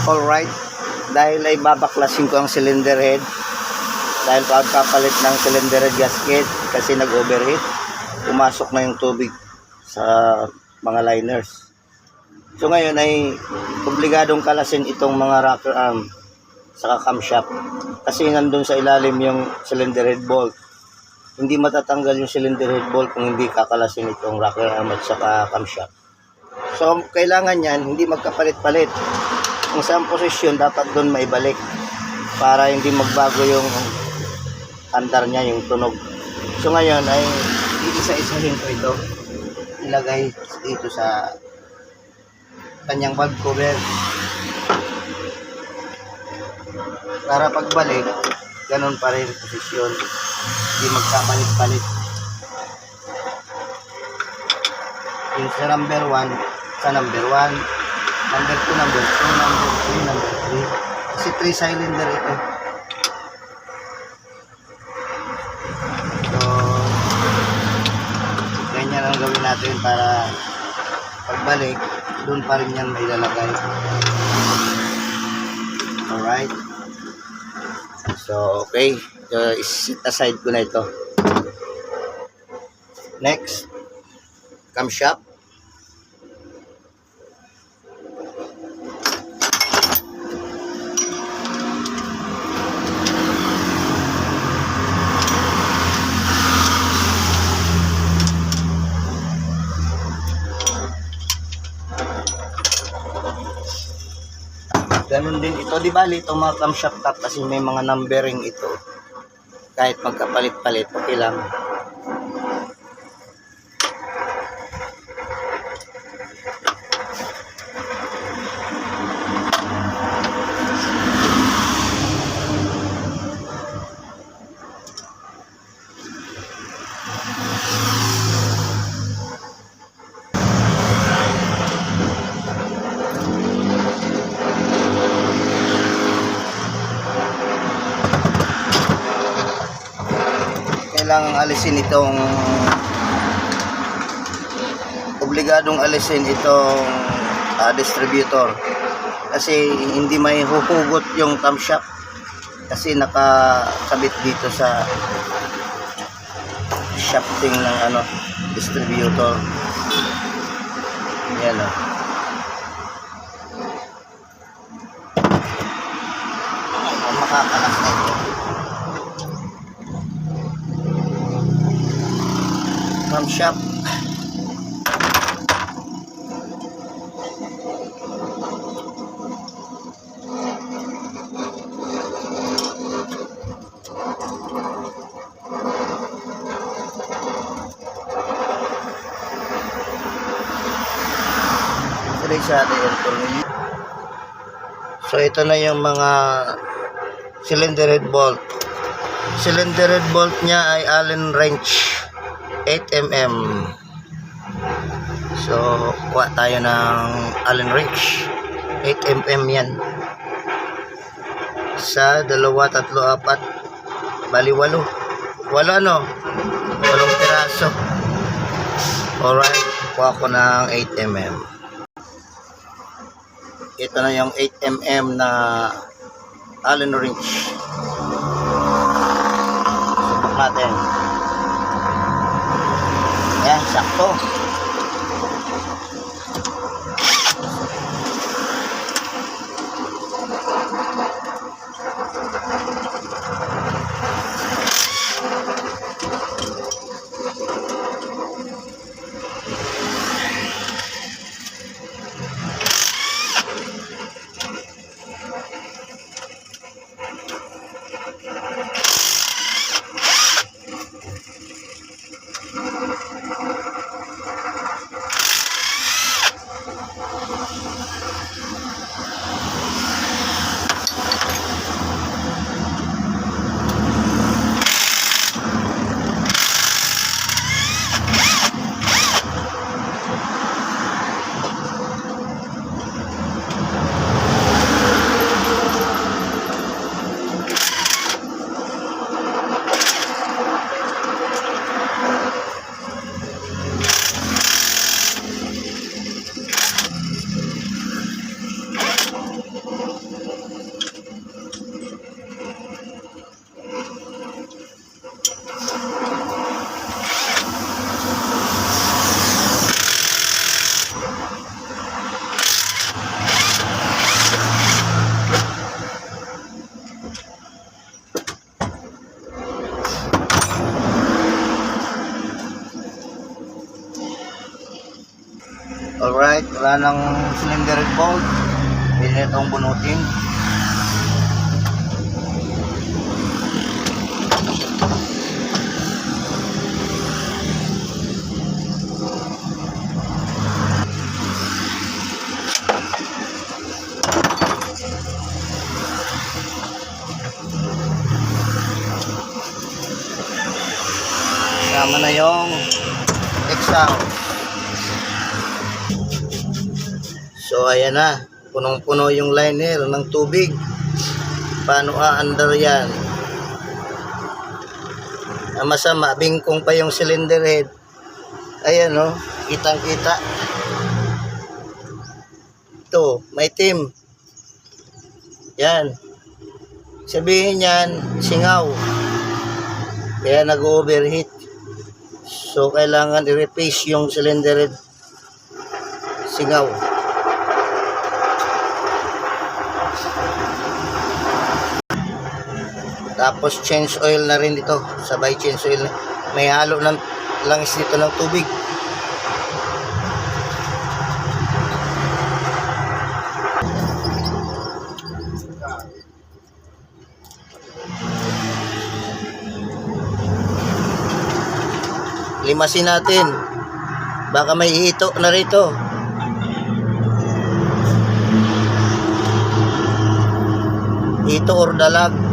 Alright, dahil ay babaklasin ko ang cylinder head, dahil pagkapalit ng cylinder head gasket kasi nag-overheat, pumasok na yung tubig sa mga liners. So ngayon ay obligadong kalasin itong mga rocker arm saka camshaft kasi nandun sa ilalim yung cylinder head bolt. Hindi matatanggal yung cylinder head bolt kung hindi kakalasin itong rocker arm at saka camshaft. So kailangan yan hindi magkapalit-palit. Kung saan posisyon dapat doon maibalik para hindi magbago yung andar niya, yung tunog. So ngayon ay iisa-isahin ko ito, ilagay dito sa kanyang valve cover para pagbalik ganun pa rin posisyon, hindi magkapalit-palit. Yung sa number 1 sa number 1, number 2, number 2, number 3, number 3 kasi 3 cylinder ito. So ganyan ang gawin natin para pagbalik doon pa rin yan may lalagay. Alright, so okay, set aside ko na ito. Next, camshaft. Ganun din ito, di bali itong mga camshaft top kasi may mga numbering ito. Kahit magkapalit-palit, okay lang. Kailangang alisin itong obligadong alisin itong distributor kasi hindi may huhugot yung camshaft kasi nakakabit dito sa shafting ng distributor. Yan o. Makakalas na ito. Camshaft. So ito na yung mga cylinder head bolt. Cylinder head bolt niya ay Allen wrench 8mm. So kuha tayo ng Allen wrench 8mm yan. Sa 2, 3, 4 bali 8 piraso. Alright, kuha ko ng 8mm. Ito na yung 8mm na Allen wrench. Subok natin. Yan, sakto. Wala ng cylinder head bolt. Pwede itong bunutin. Kasama na yung exhaust. So ayan na, punong-puno yung liner ng tubig. Paano aandar yan? Ang masama, bingkong pa yung cylinder head. Ayan o, kitang-kita. Ito, may itim. Yan. Sabihin yan, singaw. Kaya nag-overheat. So, kailangan i-replace yung cylinder head singaw. Tapos, change oil na rin dito. Sabay change oil. May halo ng langis dito ng tubig. Limasin natin. Baka may hito na rito. Hito or dalag.